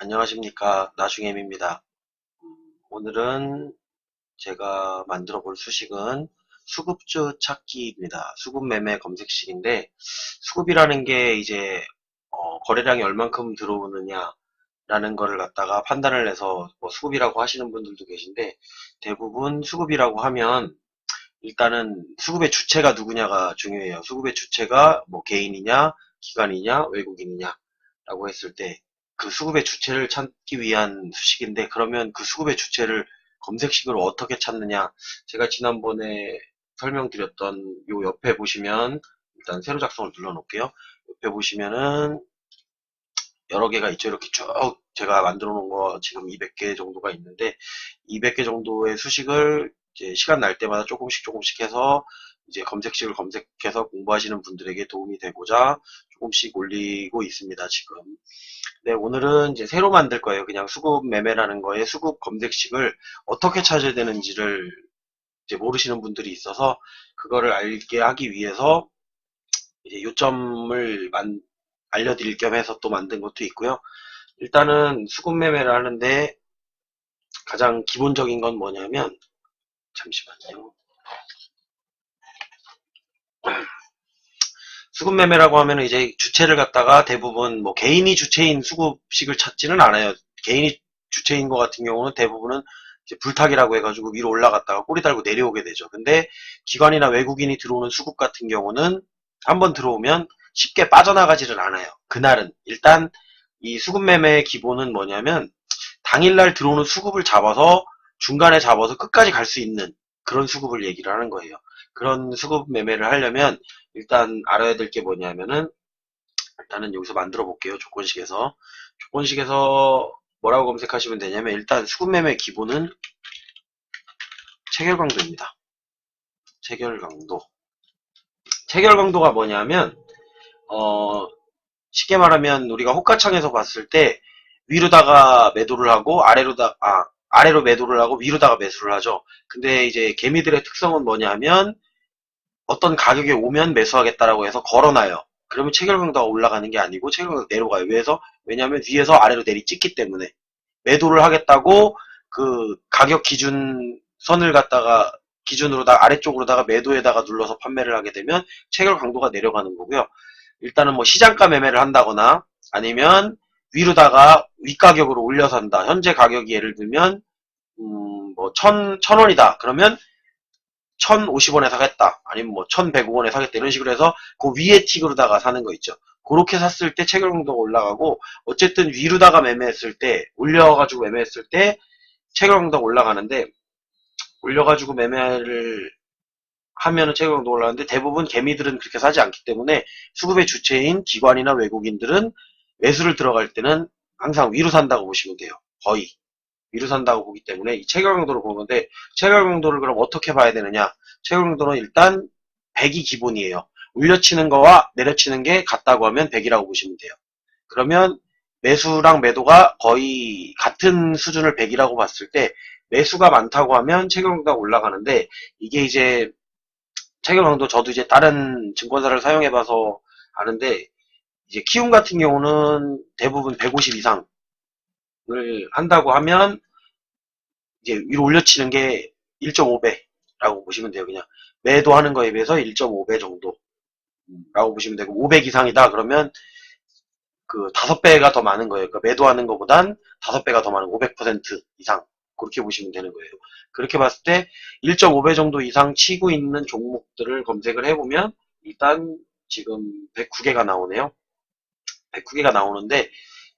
안녕하십니까. 나중엠입니다. 오늘은 제가 만들어 볼 수식은 수급주 찾기입니다. 수급 매매 검색식인데, 수급이라는 게 이제 거래량이 얼만큼 들어오느냐라는 거를 갖다가 판단을 해서 뭐 수급이라고 하시는 분들도 계신데, 대부분 수급이라고 하면 일단은 수급의 주체가 누구냐가 중요해요. 수급의 주체가 뭐 개인이냐, 기관이냐, 외국인이냐 라고 했을 때 그 수급의 주체를 찾기 위한 수식인데, 그러면 그 수급의 주체를 검색식으로 어떻게 찾느냐, 제가 지난번에 설명드렸던 요 옆에 보시면, 일단 새로 작성을 눌러 놓을게요. 옆에 보시면은 여러 개가 있죠. 이렇게 쭉 제가 만들어 놓은 거 지금 200개 정도가 있는데, 200개 정도의 수식을 이제 시간 날 때마다 조금씩 해서 이제 검색식을 검색해서 공부하시는 분들에게 도움이 되고자 조금씩 올리고 있습니다, 지금. 네, 오늘은 이제 새로 만들 거예요. 그냥 수급 매매라는 거에 수급 검색식을 어떻게 찾아야 되는지를 이제 모르시는 분들이 있어서, 그거를 알게 하기 위해서 이제 요점을 알려드릴 겸 해서 또 만든 것도 있고요. 일단은 수급 매매를 하는데 가장 기본적인 건 뭐냐면, 잠시만요. 수급 매매라고 하면 이제 주체를 갖다가 대부분 뭐 개인이 주체인 수급식을 찾지는 않아요. 개인이 주체인 것 같은 경우는 대부분은 이제 불탁이라고 해가지고 위로 올라갔다가 꼬리 달고 내려오게 되죠. 근데 기관이나 외국인이 들어오는 수급 같은 경우는 한번 들어오면 쉽게 빠져나가지를 않아요. 그날은 일단 이 수급 매매의 기본은 뭐냐면, 당일날 들어오는 수급을 잡아서 중간에 잡아서 끝까지 갈 수 있는 그런 수급을 얘기를 하는 거예요. 그런 수급 매매를 하려면 일단 알아야 될 게 뭐냐면은, 일단은 여기서 만들어 볼게요. 조건식에서 뭐라고 검색하시면 되냐면, 일단 수급 매매 기본은 체결 강도입니다. 체결 강도. 체결 강도가 뭐냐면, 쉽게 말하면 우리가 호가창에서 봤을 때 위로다가 매도를 하고 아래로 매도를 하고 위로다가 매수를 하죠. 근데 이제 개미들의 특성은 뭐냐면, 어떤 가격에 오면 매수하겠다라고 해서 걸어놔요. 그러면 체결 강도가 올라가는 게 아니고 체결 강도가 내려가요. 왜냐면 위에서 아래로 내리 찍기 때문에. 매도를 하겠다고 그 가격 기준 선을 갖다가 기준으로다가 아래쪽으로다가 매도에다가 눌러서 판매를 하게 되면 체결 강도가 내려가는 거고요. 일단은 뭐 시장가 매매를 한다거나 아니면 위로다가 윗가격으로 올려서 한다. 현재 가격이 예를 들면 뭐 천 원이다. 그러면 1,050원에 사겠다. 아니면 뭐 1,105원에 사겠다. 이런 식으로 해서 그 위에 틱으로다가 사는 거 있죠. 그렇게 샀을 때 체결 강도가 올라가고, 어쨌든 위로다가 매매했을 때, 올려가지고 매매했을 때 체결 강도가 올라가는데, 올려가지고 매매를 하면은 체결 강도가 올라가는데, 대부분 개미들은 그렇게 사지 않기 때문에 수급의 주체인 기관이나 외국인들은 매수를 들어갈 때는 항상 위로 산다고 보시면 돼요. 거의. 위로 산다고 보기 때문에 이 체결 강도를 보는 건데, 체결 강도를 그럼 어떻게 봐야 되느냐? 체결 강도는 일단 100이 기본이에요. 올려치는 거와 내려치는 게 같다고 하면 100이라고 보시면 돼요. 그러면 매수랑 매도가 거의 같은 수준을 100이라고 봤을 때, 매수가 많다고 하면 체결 강도가 올라가는데, 이게 이제 체결 강도, 저도 이제 다른 증권사를 사용해봐서 아는데, 이제 키움 같은 경우는 대부분 150 이상을 한다고 하면 이제 위로 올려치는 게 1.5배라고 보시면 돼요. 그냥 매도하는 거에 비해서 1.5배 정도라고 보시면 되고, 500 이상이다 그러면 그 5배가 더 많은 거예요. 그러니까 매도하는 것보단 5배가 더 많은 500% 이상, 그렇게 보시면 되는 거예요. 그렇게 봤을 때 1.5배 정도 이상 치고 있는 종목들을 검색을 해보면 일단 지금 109개가 나오네요. 109개가 나오는데,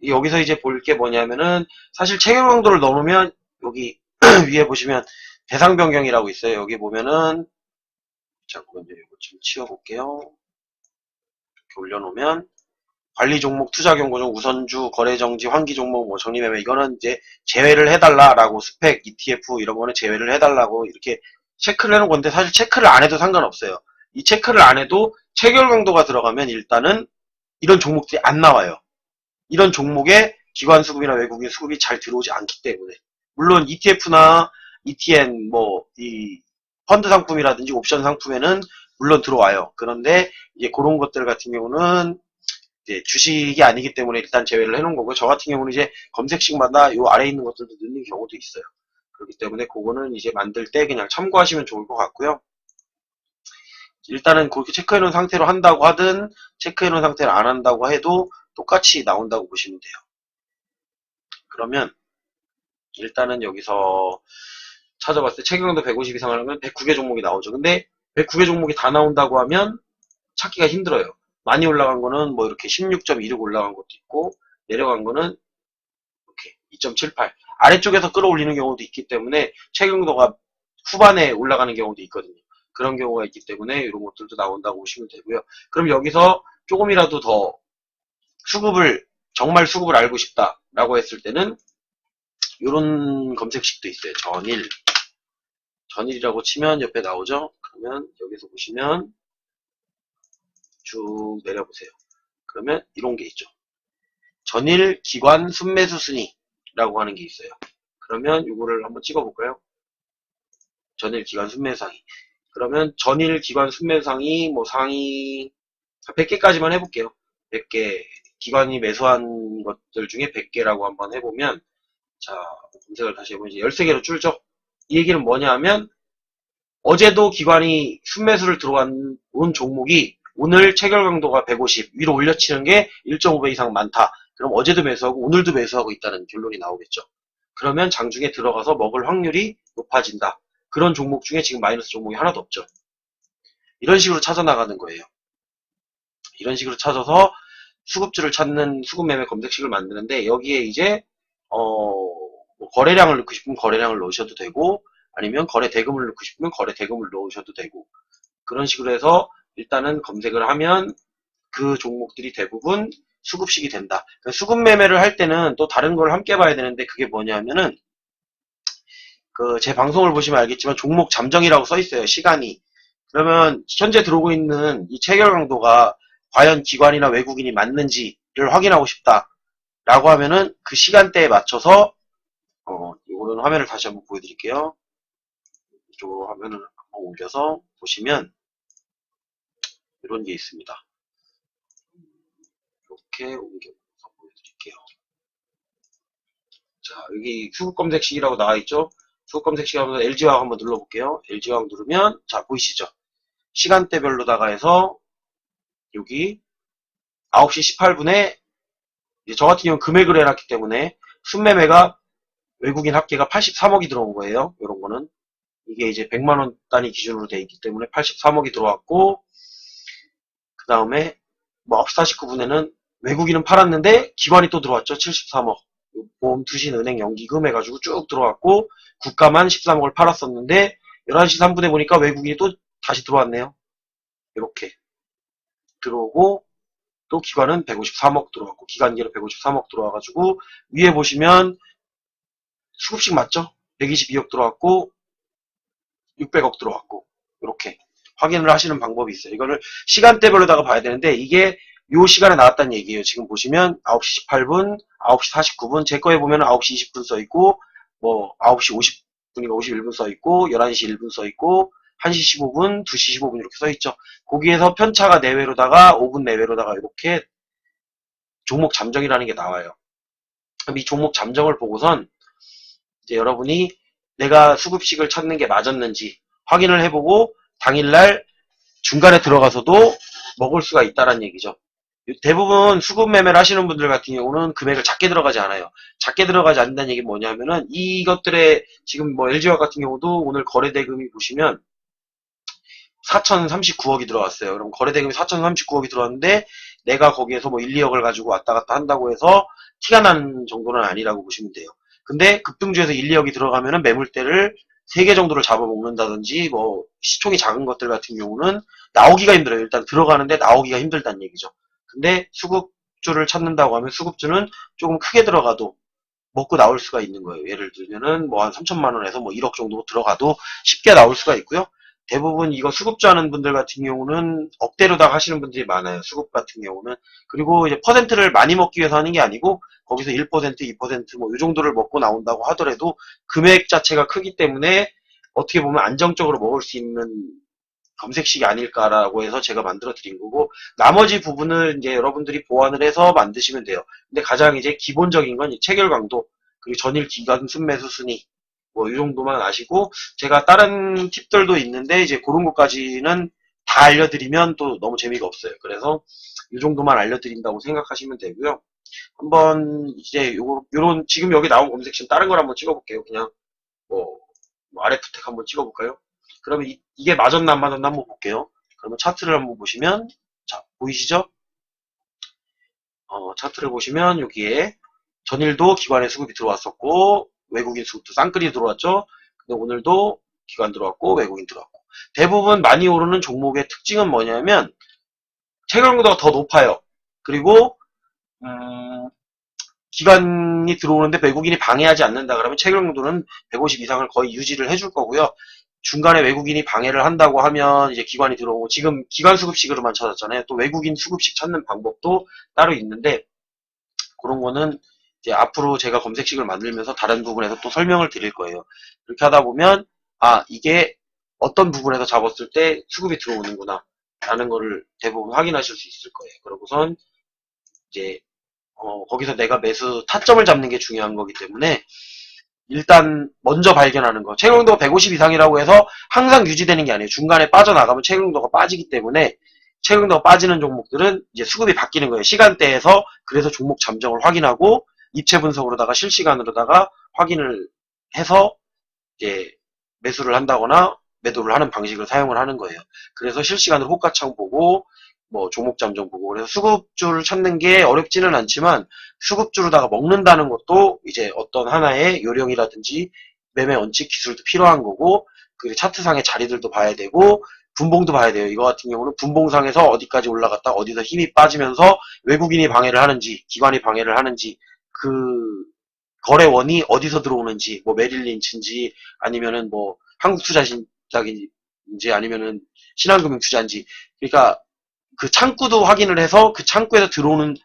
여기서 이제 볼 게 뭐냐면은, 사실 체결 강도를 넣으면 여기 위에 보시면 대상 변경이라고 있어요. 여기 보면은, 잠깐만요. 이거 좀 치워볼게요. 이렇게 올려놓으면 관리 종목, 투자 경고종, 우선주, 거래 정지, 환기 종목, 뭐 정리 매매, 이거는 이제 제외를 해달라라고, 스펙, ETF 이런 거는 제외를 해달라고 이렇게 체크를 해놓은 건데, 사실 체크를 안 해도 상관없어요. 이 체크를 안 해도 체결 강도가 들어가면 일단은 이런 종목들이 안 나와요. 이런 종목에 기관 수급이나 외국인 수급이 잘 들어오지 않기 때문에. 물론 ETF나 ETN, 뭐 이 펀드 상품이라든지 옵션 상품에는 물론 들어와요. 그런데 이제 그런 것들 같은 경우는 이제 주식이 아니기 때문에 일단 제외를 해놓은 거고요. 저 같은 경우는 이제 검색식마다 요 아래에 있는 것들도 넣는 경우도 있어요. 그렇기 때문에 그거는 이제 만들 때 그냥 참고하시면 좋을 것 같고요. 일단은 그렇게 체크해 놓은 상태로 한다고 하든 체크해 놓은 상태로 안 한다고 해도 똑같이 나온다고 보시면 돼요. 그러면 일단은 여기서 찾아봤을 때 체결강도 150 이상 하면 109개 종목이 나오죠. 근데 109개 종목이 다 나온다고 하면 찾기가 힘들어요. 많이 올라간 거는 뭐 이렇게 16.26 올라간 것도 있고 내려간 거는 이렇게 2.78 아래쪽에서 끌어올리는 경우도 있기 때문에 체결강도가 후반에 올라가는 경우도 있거든요. 그런 경우가 있기 때문에 이런 것들도 나온다고 보시면 되고요. 그럼 여기서 조금이라도 더 정말 수급을 알고 싶다라고 했을 때는 이런 검색식도 있어요. 전일이라고 치면 옆에 나오죠. 그러면 여기서 보시면 쭉 내려보세요. 그러면 이런 게 있죠. 전일 기관 순매수 순위라고 하는 게 있어요. 그러면 이거를 한번 찍어볼까요? 전일 기관 순매수 상위. 그러면 전일 기관 순매수 상위 뭐 상위 100개까지만 해볼게요. 100개 기관이 매수한 것들 중에 100개라고 한번 해보면 자 검색을 다시 해보면 이제 13개로 줄죠. 이 얘기는 뭐냐 하면 어제도 기관이 순매수를 들어온 종목이 오늘 체결 강도가 150 위로 올려치는 게 1.5배 이상 많다. 그럼 어제도 매수하고 오늘도 매수하고 있다는 결론이 나오겠죠. 그러면 장중에 들어가서 먹을 확률이 높아진다. 그런 종목 중에 지금 마이너스 종목이 하나도 없죠. 이런 식으로 찾아 나가는 거예요. 이런 식으로 찾아서 수급주를 찾는 수급매매 검색식을 만드는데 여기에 이제 뭐 거래량을 넣고 싶으면 거래량을 넣으셔도 되고 아니면 거래 대금을 넣고 싶으면 거래 대금을 넣으셔도 되고 그런 식으로 해서 일단은 검색을 하면 그 종목들이 대부분 수급식이 된다. 그러니까 수급 매매를 할 때는 또 다른 걸 함께 봐야 되는데 그게 뭐냐면은 그 제 방송을 보시면 알겠지만 종목 잠정이라고 써 있어요. 시간이. 그러면 현재 들어오고 있는 이 체결 강도가 과연 기관이나 외국인이 맞는지를 확인하고 싶다라고 하면은 그 시간대에 맞춰서 이거는 화면을 다시 한번 보여드릴게요. 이쪽으로 화면을 한번 옮겨서 보시면 이런 게 있습니다. 이렇게 옮겨서 보여드릴게요. 자, 여기 수급 검색식이라고 나와 있죠? 수급 검색식 하면서 LG화학 한번 눌러볼게요. LG화학 누르면, 자, 보이시죠? 시간대별로다가 해서, 여기, 9시 18분에, 저 같은 경우는 금액을 해놨기 때문에, 순매매가 외국인 합계가 83억이 들어온 거예요. 이런 거는. 이게 이제 100만원 단위 기준으로 되어 있기 때문에 83억이 들어왔고, 그 다음에, 뭐, 9시 49분에는 외국인은 팔았는데, 기관이 또 들어왔죠. 73억. 보험, 투신, 은행, 연기금 해가지고 쭉 들어왔고 국가만 13억을 팔았었는데 11시 3분에 보니까 외국인이 또 다시 들어왔네요. 이렇게 들어오고 또 기관은 153억 들어왔고 기관계로 153억 들어와가지고 위에 보시면 수급식 맞죠? 122억 들어왔고 600억 들어왔고 이렇게 확인을 하시는 방법이 있어요. 이거를 시간대별로다가 봐야 되는데 이게 요 시간에 나왔다는 얘기예요. 지금 보시면 9시 18분, 9시 49분, 제 거에 보면 9시 20분 써있고, 뭐, 9시 50분인가 51분 써있고, 11시 1분 써있고, 1시 15분, 2시 15분 이렇게 써있죠. 거기에서 편차가 내외로다가, 5분 내외로다가 이렇게 종목 잠정이라는 게 나와요. 그럼 이 종목 잠정을 보고선, 이제 여러분이 내가 수급식을 찾는 게 맞았는지 확인을 해보고, 당일날 중간에 들어가서도 먹을 수가 있다는 얘기죠. 대부분 수급 매매를 하시는 분들 같은 경우는 금액을 작게 들어가지 않아요. 작게 들어가지 않는다는 얘기는 뭐냐면은 이것들의 지금 뭐 LG화학 같은 경우도 오늘 거래 대금이 보시면 4,039억이 들어왔어요. 그럼 거래 대금이 4,039억이 들어왔는데 내가 거기에서 뭐 1, 2억을 가지고 왔다 갔다 한다고 해서 티가 나는 정도는 아니라고 보시면 돼요. 근데 급등주에서 1, 2억이 들어가면은 매물대를 3개 정도를 잡아먹는다든지 뭐 시총이 작은 것들 같은 경우는 나오기가 힘들어요. 일단 들어가는데 나오기가 힘들다는 얘기죠. 근데 수급주를 찾는다고 하면 수급주는 조금 크게 들어가도 먹고 나올 수가 있는 거예요. 예를 들면은 뭐 한 3천만 원에서 뭐 1억 정도 들어가도 쉽게 나올 수가 있고요. 대부분 이거 수급주 하는 분들 같은 경우는 억대로다가 하시는 분들이 많아요. 수급 같은 경우는. 그리고 이제 퍼센트를 많이 먹기 위해서 하는 게 아니고 거기서 1%, 2% 뭐 이 정도를 먹고 나온다고 하더라도 금액 자체가 크기 때문에 어떻게 보면 안정적으로 먹을 수 있는 검색식이 아닐까라고 해서 제가 만들어 드린 거고, 나머지 부분을 이제 여러분들이 보완을 해서 만드시면 돼요. 근데 가장 이제 기본적인 건 이 체결 강도, 그리고 전일 기간 순매수 순위, 뭐 이 정도만 아시고, 제가 다른 팁들도 있는데 이제 그런 것까지는 다 알려드리면 또 너무 재미가 없어요. 그래서 이 정도만 알려드린다고 생각하시면 되고요. 한번 이제 요런 지금 여기 나온 검색식 다른 걸 한번 찍어볼게요. 그냥 뭐, 뭐 RF텍 한번 찍어볼까요? 그러면 이게 맞았나 안 맞았나 한번 볼게요. 그러면 차트를 한번 보시면, 자, 보이시죠? 차트를 보시면 여기에 전일도 기관의 수급이 들어왔었고, 외국인 수급도 쌍끌이 들어왔죠? 근데 오늘도 기관 들어왔고, 외국인 들어왔고. 대부분 많이 오르는 종목의 특징은 뭐냐면, 체결도가 더 높아요. 그리고, 기관이 들어오는데 외국인이 방해하지 않는다 그러면 체결도는 150 이상을 거의 유지를 해줄 거고요. 중간에 외국인이 방해를 한다고 하면 이제 기관이 들어오고, 지금 기관 수급식으로만 찾았잖아요. 또 외국인 수급식 찾는 방법도 따로 있는데, 그런 거는 이제 앞으로 제가 검색식을 만들면서 다른 부분에서 또 설명을 드릴 거예요. 그렇게 하다 보면 이게 어떤 부분에서 잡았을 때 수급이 들어오는구나 라는 거를 대부분 확인하실 수 있을 거예요. 그러고선 이제 거기서 내가 매수 타점을 잡는 게 중요한 거기 때문에, 일단 먼저 발견하는 거. 체결도가 150 이상이라고 해서 항상 유지되는 게 아니에요. 중간에 빠져나가면 체결도가 빠지기 때문에, 체결도가 빠지는 종목들은 이제 수급이 바뀌는 거예요. 시간대에서. 그래서 종목 잠정을 확인하고 입체 분석으로다가 실시간으로다가 확인을 해서 이제 매수를 한다거나 매도를 하는 방식을 사용을 하는 거예요. 그래서 실시간으로 호가창 보고 뭐 종목 잠정 보고, 그래서 수급주를 찾는 게 어렵지는 않지만 수급주로다가 먹는다는 것도 이제 어떤 하나의 요령이라든지 매매 원칙 기술도 필요한 거고, 그 차트상의 자리들도 봐야 되고 분봉도 봐야 돼요. 이거 같은 경우는 분봉상에서 어디까지 올라갔다 어디서 힘이 빠지면서 외국인이 방해를 하는지 기관이 방해를 하는지, 그 거래원이 어디서 들어오는지, 뭐 메릴 린치인지 아니면은 뭐 한국투자신작인지 아니면은 신한금융투자인지, 그러니까 그 창구도 확인을 해서 그 창구에서 들어오는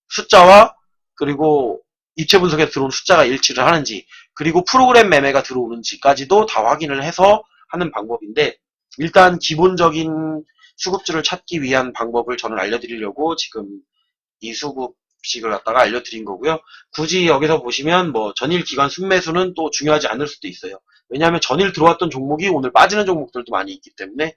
숫자와 그리고 입체 분석에서 들어오는 숫자가 일치를 하는지, 그리고 프로그램 매매가 들어오는지까지도 다 확인을 해서 하는 방법인데, 일단 기본적인 수급주를 찾기 위한 방법을 저는 알려드리려고 지금 이 수급식을 갖다가 알려드린 거고요. 굳이 여기서 보시면 뭐 전일 기간 순매수는 또 중요하지 않을 수도 있어요. 왜냐하면 전일 들어왔던 종목이 오늘 빠지는 종목들도 많이 있기 때문에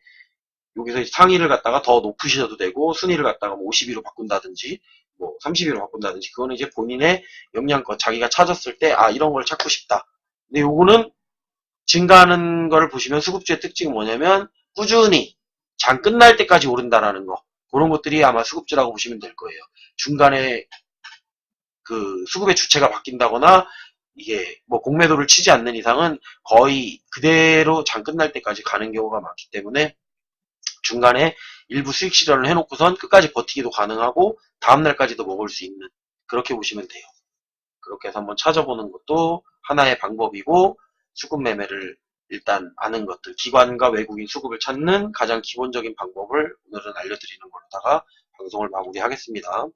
여기서 상위를 갖다가 더 높으셔도 되고, 순위를 갖다가 뭐 52로 바꾼다든지 뭐 32로 바꾼다든지, 그거는 이제 본인의 역량껏 자기가 찾았을 때 이런 걸 찾고 싶다. 근데 요거는 증가하는 거를 보시면 수급주의 특징은 뭐냐면 꾸준히 장 끝날 때까지 오른다라는 거, 그런 것들이 아마 수급주라고 보시면 될 거예요. 중간에 그 수급의 주체가 바뀐다거나 이게 뭐 공매도를 치지 않는 이상은 거의 그대로 장 끝날 때까지 가는 경우가 많기 때문에, 중간에 일부 수익 실현을 해놓고선 끝까지 버티기도 가능하고 다음날까지도 먹을 수 있는, 그렇게 보시면 돼요. 그렇게 해서 한번 찾아보는 것도 하나의 방법이고, 수급 매매를 일단 아는 것들, 기관과 외국인 수급을 찾는 가장 기본적인 방법을 오늘은 알려드리는 걸로다가 방송을 마무리하겠습니다.